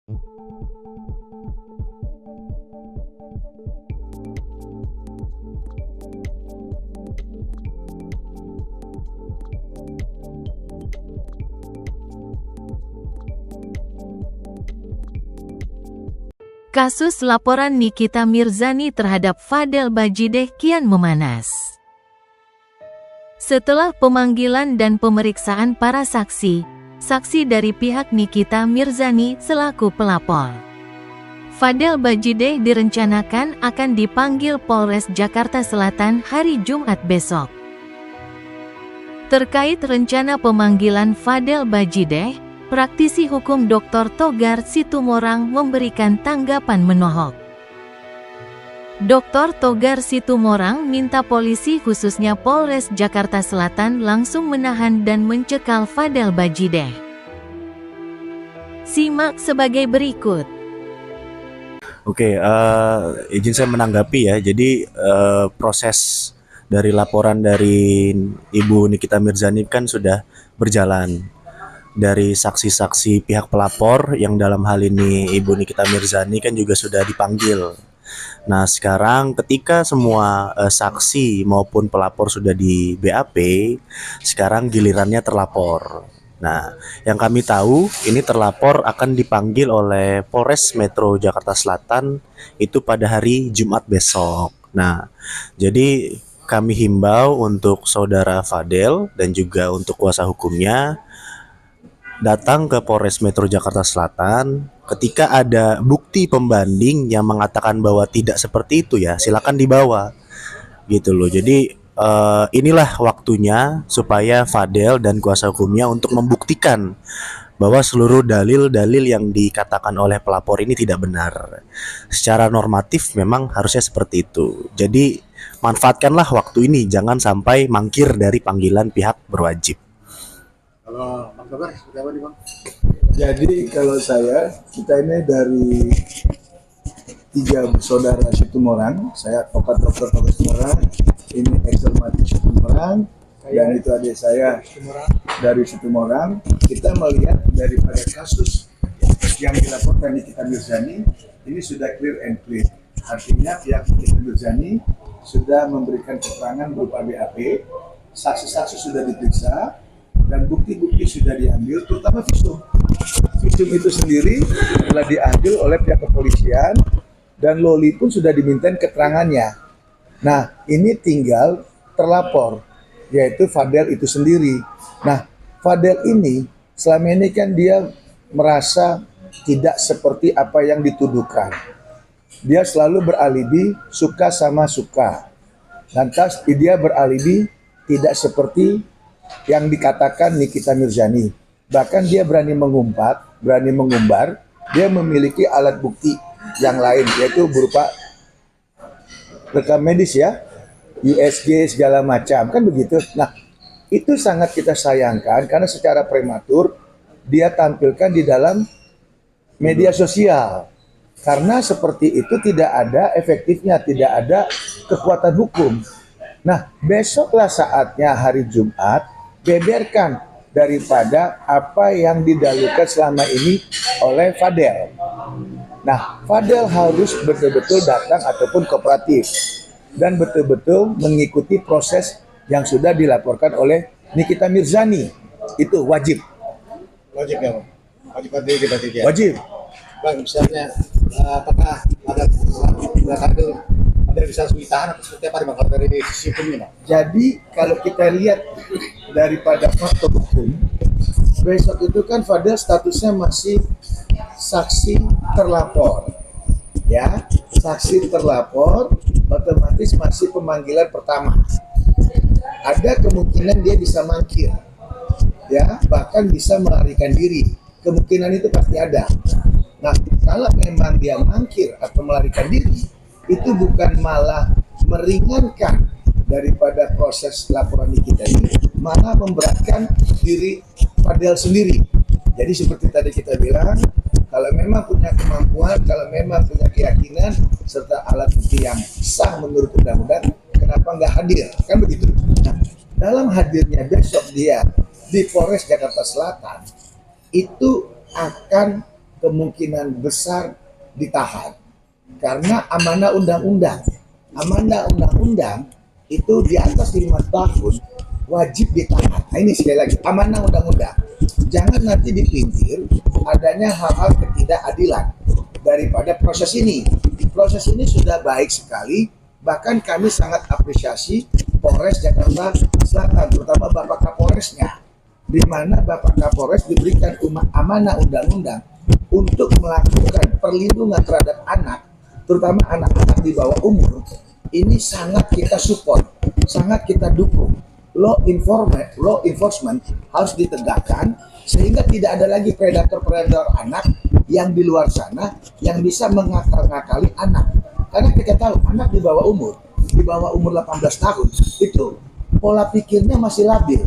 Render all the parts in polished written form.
Kasus laporan Nikita Mirzani terhadap Fadel Bajideh kian memanas. Setelah pemanggilan dan pemeriksaan para saksi dari pihak Nikita Mirzani selaku pelapor, Fadel Bajideh direncanakan akan dipanggil Polres Jakarta Selatan hari Jumat besok. Terkait rencana pemanggilan Fadel Bajideh, praktisi hukum Dr. Togar Situmorang memberikan tanggapan menohok. Dr. Togar Situmorang minta polisi khususnya Polres Jakarta Selatan langsung menahan dan mencekal Fadel Bajideh. Simak sebagai berikut. Oke, izin saya menanggapi ya. Jadi proses dari laporan dari Ibu Nikita Mirzani kan sudah berjalan. Dari saksi-saksi pihak pelapor yang dalam hal ini Ibu Nikita Mirzani kan juga sudah dipanggil. Nah sekarang ketika semua saksi maupun pelapor sudah di BAP, sekarang gilirannya terlapor. Nah yang kami tahu ini terlapor akan dipanggil oleh Polres Metro Jakarta Selatan itu pada hari Jumat besok. Nah jadi kami himbau untuk saudara Fadel dan juga untuk kuasa hukumnya datang ke Polres Metro Jakarta Selatan. Ketika ada bukti pembanding yang mengatakan bahwa tidak seperti itu ya silakan dibawa gitu loh. Jadi inilah waktunya supaya Fadel dan kuasa hukumnya untuk membuktikan bahwa seluruh dalil-dalil yang dikatakan oleh pelapor ini tidak benar. Secara normatif memang harusnya seperti itu. Jadi manfaatkanlah waktu ini, jangan sampai mangkir dari panggilan pihak berwajib. Kalau Bang Togar seperti apa nih Bang? Jadi kalau kita ini dari 3 bersaudara Situmorang, saya advokat Dr. Togar Situmorang, ini ekshormati Situmorang, dan itu adik saya dari Situmorang. Kita melihat daripada kasus yang dilaporkan Nikita Mirzani, ini sudah clear and clear. Artinya pihak Nikita Mirzani sudah memberikan keterangan berupa BAP, saksi-saksi sudah diperiksa, dan bukti-bukti sudah diambil, terutama visum. Visum itu sendiri telah diambil oleh pihak kepolisian dan Loli pun sudah dimintain keterangannya. Nah, ini tinggal terlapor, yaitu Fadel itu sendiri. Nah, Fadel ini selama ini kan dia merasa tidak seperti apa yang dituduhkan. Dia selalu beralibi suka sama suka. Lantas dia beralibi tidak seperti yang dikatakan Nikita Mirzani. Bahkan dia berani mengumpat, berani mengumbar, dia memiliki alat bukti yang lain, yaitu berupa rekam medis ya, USG segala macam, kan begitu. Nah, itu sangat kita sayangkan karena secara prematur dia tampilkan di dalam media sosial. Karena seperti itu tidak ada efektifnya, tidak ada kekuatan hukum. Nah, besoklah saatnya hari Jumat, beberkan daripada apa yang didalilkan selama ini oleh Fadel. Nah, Fadel harus betul-betul datang ataupun kooperatif dan betul-betul mengikuti proses yang sudah dilaporkan oleh Nikita Mirzani. Itu wajib. Wajib ya Bang? Wajib hadir berarti dia? Wajib. Bang, misalnya apakah ada bisa ditahan atau seperti apa Bang kalau dari sisi hukumnya Bang? Jadi kalau kita lihat daripada faktor hukum, besok itu kan Fadel statusnya masih saksi terlapor, ya, saksi terlapor, otomatis masih pemanggilan pertama. Ada kemungkinan dia bisa mangkir, ya, bahkan bisa melarikan diri. Kemungkinan itu pasti ada. Nah, kalau memang dia mangkir atau melarikan diri, itu bukan malah meringankan daripada proses laporan kita ini, malah memberatkan diri Fadel sendiri. Jadi seperti tadi kita bilang, kalau memang punya kemampuan, kalau memang punya keyakinan, serta alat bukti yang sah menurut undang-undang, kenapa nggak hadir? Kan begitu. Nah, dalam hadirnya besok dia di Polres Jakarta Selatan, itu akan kemungkinan besar ditahan karena amanah undang-undang. Amanah undang-undang itu di atas 5 tahun wajib ditahan. Nah, ini sekali lagi amanah undang-undang. Jangan nanti dipintir adanya hal-hal ketidakadilan daripada proses ini. Proses ini sudah baik sekali, bahkan kami sangat apresiasi Polres Jakarta Selatan, terutama Bapak Kapolresnya, di mana Bapak Kapolres diberikan amanah undang-undang untuk melakukan perlindungan terhadap anak, terutama anak-anak di bawah umur. Ini sangat kita support, sangat kita dukung. Law enforcement harus ditegakkan sehingga tidak ada lagi predator-predator anak yang di luar sana yang bisa mengakal-ngakali anak. Karena kita tahu anak di bawah umur 18 tahun itu pola pikirnya masih labil,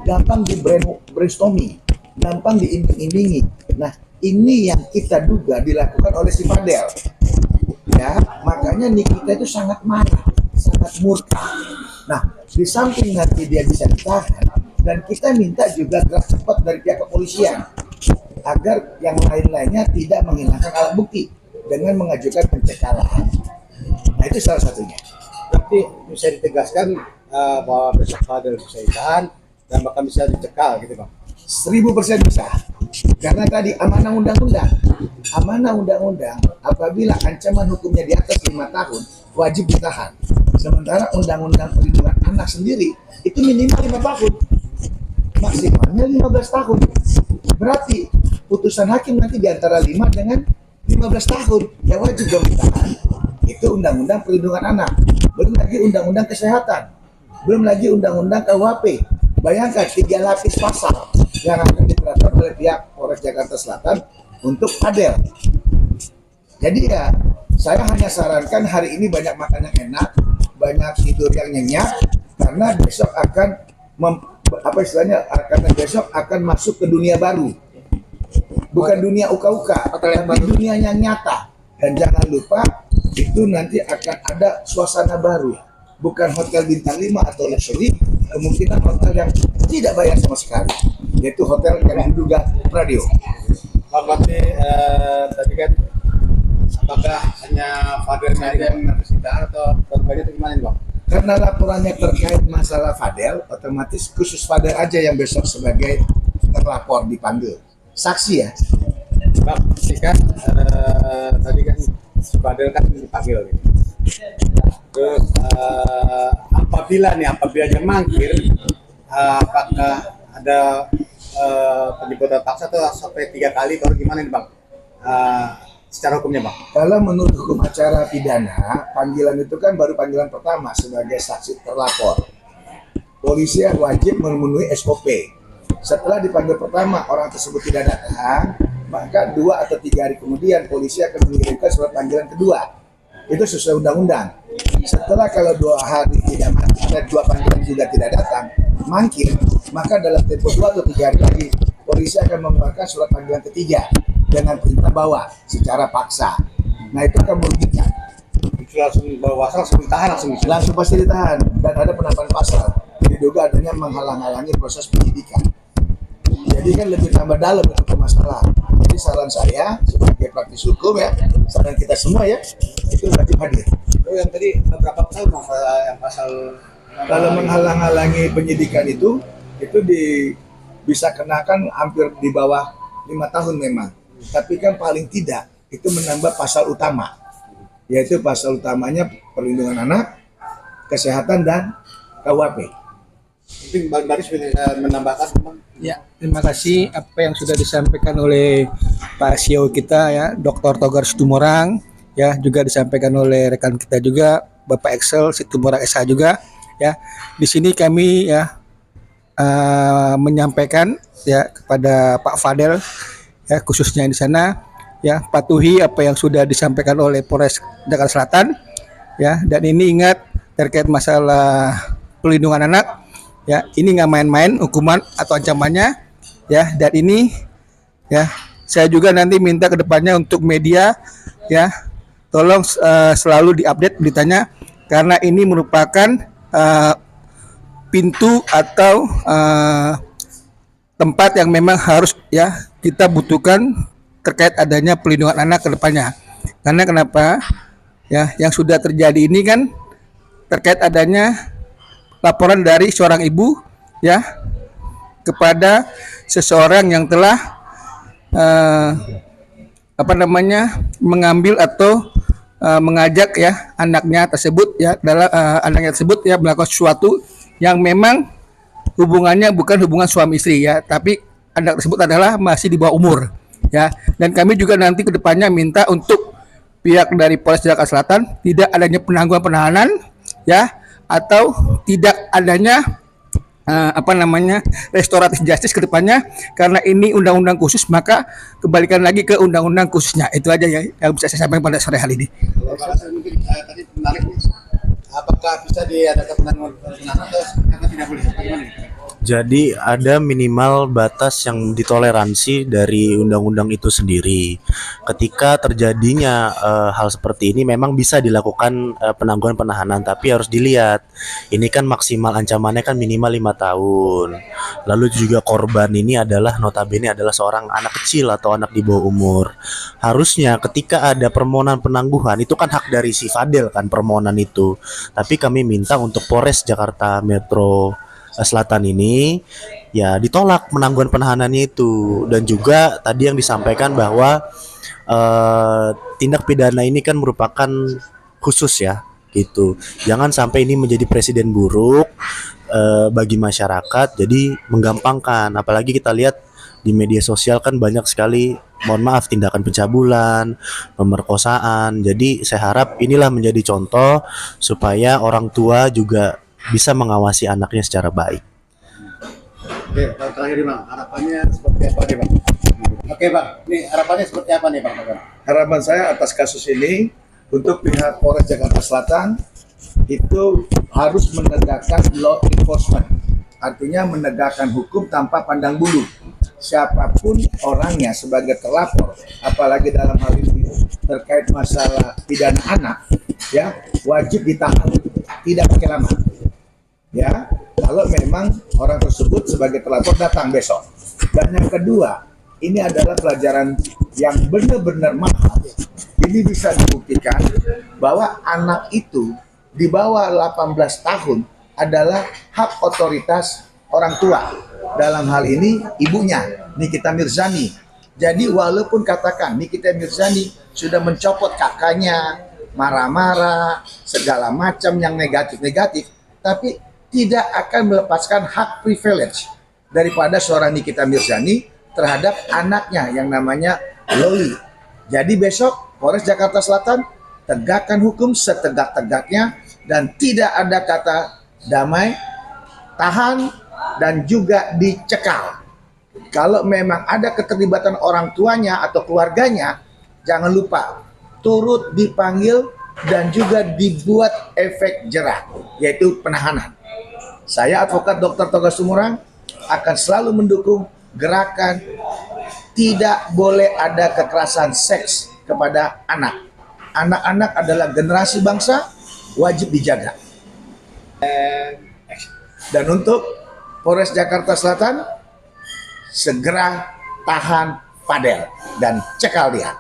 gampang di brainstorming, gampang diimbing-imbingi. Nah, ini yang kita duga dilakukan oleh si Fadel. Ya, makanya Nikita itu sangat marah, sangat murka. Nah, di samping nanti dia bisa ditahan, dan kita minta juga gerak cepat dari pihak kepolisian agar yang lain-lainnya tidak menghilangkan alat bukti dengan mengajukan pencekalan. Nah, itu salah satunya. Berarti bisa ditegaskan bahwa besok Fadel bisa ditahan dan bahkan bisa dicekal gitu Bang. 1000% bisa. Karena tadi amanah undang-undang apabila ancaman hukumnya di atas 5 tahun wajib ditahan. Sementara undang-undang perlindungan anak sendiri itu minimal 5 tahun, maksimalnya 15 tahun. Berarti putusan hakim nanti di antara 5 dengan 15 tahun, ya wajib dong ditahan. Itu undang-undang perlindungan anak. Belum lagi undang-undang kesehatan, belum lagi undang-undang KUHP. Bayangkan 3 lapis pasal yang akan diterapkan oleh pihak Polres Jakarta Selatan untuk Fadel. Jadi ya, saya hanya sarankan hari ini banyak makan yang enak, banyak tidur yang nyenyak, karena besok akan karena besok akan masuk ke dunia baru, bukan dunia uka-uka, tapi dunia yang nyata. Dan jangan lupa itu nanti akan ada suasana baru, bukan hotel bintang 5 atau luxury, kemungkinan hotel yang tidak bayar sama sekali, yaitu hotel yang diduga radio. Bang, berarti tadi kan apakah hanya Fadel saja yang ditahan atau korbannya itu gimana Bang? Karena laporannya terkait masalah Fadel, otomatis khusus Fadel aja yang besok sebagai terlapor dipanggil. Saksi ya. Bang, kan tadi kan Fadel kan dipanggil gitu. Terus apabila dia mangkir, apakah ada penjemputan paksa atau sampai 3 kali atau gimana nih Bang? Secara hukumnya Bang? Kalau menurut hukum acara pidana, panggilan itu kan baru panggilan pertama sebagai saksi terlapor. Polisi wajib memenuhi SOP. Setelah dipanggil pertama orang tersebut tidak datang, maka 2 atau 3 hari kemudian polisi akan mengirimkan surat panggilan kedua. Itu sesuai undang-undang. Setelah kalau 2 hari tidak ada 2 panggilan juga tidak datang, mangkir, maka dalam tempo 2 atau 3 hari lagi polisi akan mengeluarkan surat panggilan ketiga dengan perintah bawa secara paksa. Nah, itu akan merugikan. Itu langsung bawa langsung ditahan Langsung pasti ditahan dan ada penambahan pasal. Diduga adanya menghalang-halangi proses penyidikan. Jadi kan lebih tambah dalam itu permasalahan. Jadi saran saya sebagai praktisi hukum ya, saran kita semua ya, itu wajib hadir. Oh, yang tadi berapa pasal Bang? Yang pasal Kalau menghalang-halangi penyidikan itu bisa kenakan hampir di bawah 5 tahun memang. Tapi kan paling tidak itu menambah pasal utama, yaitu pasal utamanya perlindungan anak, kesehatan, dan KUHP. Mungkin Bang Baris menambahkan Bang? Ya, terima kasih apa yang sudah disampaikan oleh Pak CEO kita ya, Dr. Togar Situmorang, ya juga disampaikan oleh rekan kita juga Bapak Excel Situmorang SH juga ya. Di sini kami ya menyampaikan ya kepada Pak Fadel ya khususnya di sana ya patuhi apa yang sudah disampaikan oleh Polres Jakarta Selatan ya, dan ini ingat terkait masalah perlindungan anak ya, ini nggak main-main hukuman atau ancamannya ya, dan ini ya saya juga nanti minta ke depannya untuk media ya tolong selalu diupdate beritanya, karena ini merupakan pintu atau tempat yang memang harus ya kita butuhkan terkait adanya pelindungan anak ke depannya. Karena kenapa? Ya, yang sudah terjadi ini kan terkait adanya laporan dari seorang ibu ya kepada seseorang yang telah mengambil atau mengajak ya anaknya tersebut ya anaknya tersebut ya melakukan sesuatu yang memang hubungannya bukan hubungan suami istri ya, tapi anak tersebut adalah masih di bawah umur ya. Dan kami juga nanti kedepannya minta untuk pihak dari Polres Jakarta Selatan tidak adanya penangguhan penahanan ya, atau tidak adanya restoratif justice kedepannya, karena ini undang-undang khusus, maka kembalikan lagi ke undang-undang khususnya. Itu aja ya yang bisa saya sampaikan pada sore hari ini. Mungkin tadi menarik nih. Apakah bisa diadakan penahanan atau karena tidak boleh? Bagaimana? Jadi ada minimal batas yang ditoleransi dari undang-undang itu sendiri. Ketika terjadinya hal seperti ini memang bisa dilakukan penangguhan penahanan, tapi harus dilihat. Ini kan maksimal ancamannya kan minimal 5 tahun. Lalu juga korban ini adalah notabene adalah seorang anak kecil atau anak di bawah umur. Harusnya ketika ada permohonan penangguhan itu kan hak dari si Fadel kan permohonan itu. Tapi kami minta untuk Polres Jakarta Metro Selatan ini ya ditolak penangguhan penahanannya itu. Dan juga tadi yang disampaikan bahwa tindak pidana ini kan merupakan khusus ya gitu. Jangan sampai ini menjadi presiden buruk bagi masyarakat, jadi menggampangkan. Apalagi kita lihat di media sosial kan banyak sekali, mohon maaf, tindakan pencabulan, pemerkosaan. Jadi saya harap inilah menjadi contoh supaya orang tua juga bisa mengawasi anaknya secara baik. Oke, terakhir nih Bang, harapannya seperti apa nih Bang? Oke Bang, ini harapannya seperti apa nih Bang? Harapan saya atas kasus ini untuk pihak Polres Jakarta Selatan itu harus menegakkan law enforcement, artinya menegakkan hukum tanpa pandang bulu. Siapapun orangnya sebagai terlapor, apalagi dalam hal ini terkait masalah pidana anak, ya wajib ditahan, tidak pakai lama. Ya, kalau memang orang tersebut sebagai terlapor datang besok. Dan yang kedua, ini adalah pelajaran yang benar-benar mahal. Ini bisa dibuktikan bahwa anak itu di bawah 18 tahun adalah hak otoritas orang tua. Dalam hal ini ibunya, Nikita Mirzani. Jadi walaupun katakan Nikita Mirzani sudah mencopot kakaknya, marah-marah, segala macam yang negatif-negatif, tapi tidak akan melepaskan hak privilege daripada seorang Nikita Mirzani terhadap anaknya yang namanya Loli. Jadi besok Polres Jakarta Selatan tegakkan hukum setegak-tegaknya dan tidak ada kata damai, tahan, dan juga dicekal. Kalau memang ada keterlibatan orang tuanya atau keluarganya, jangan lupa turut dipanggil dan juga dibuat efek jerah, yaitu penahanan. Saya advokat Dr. Toga Sumurang akan selalu mendukung gerakan tidak boleh ada kekerasan seks kepada anak. Anak-anak adalah generasi bangsa, wajib dijaga. Dan untuk Polres Jakarta Selatan, segera tahan Fadel dan cekal dia.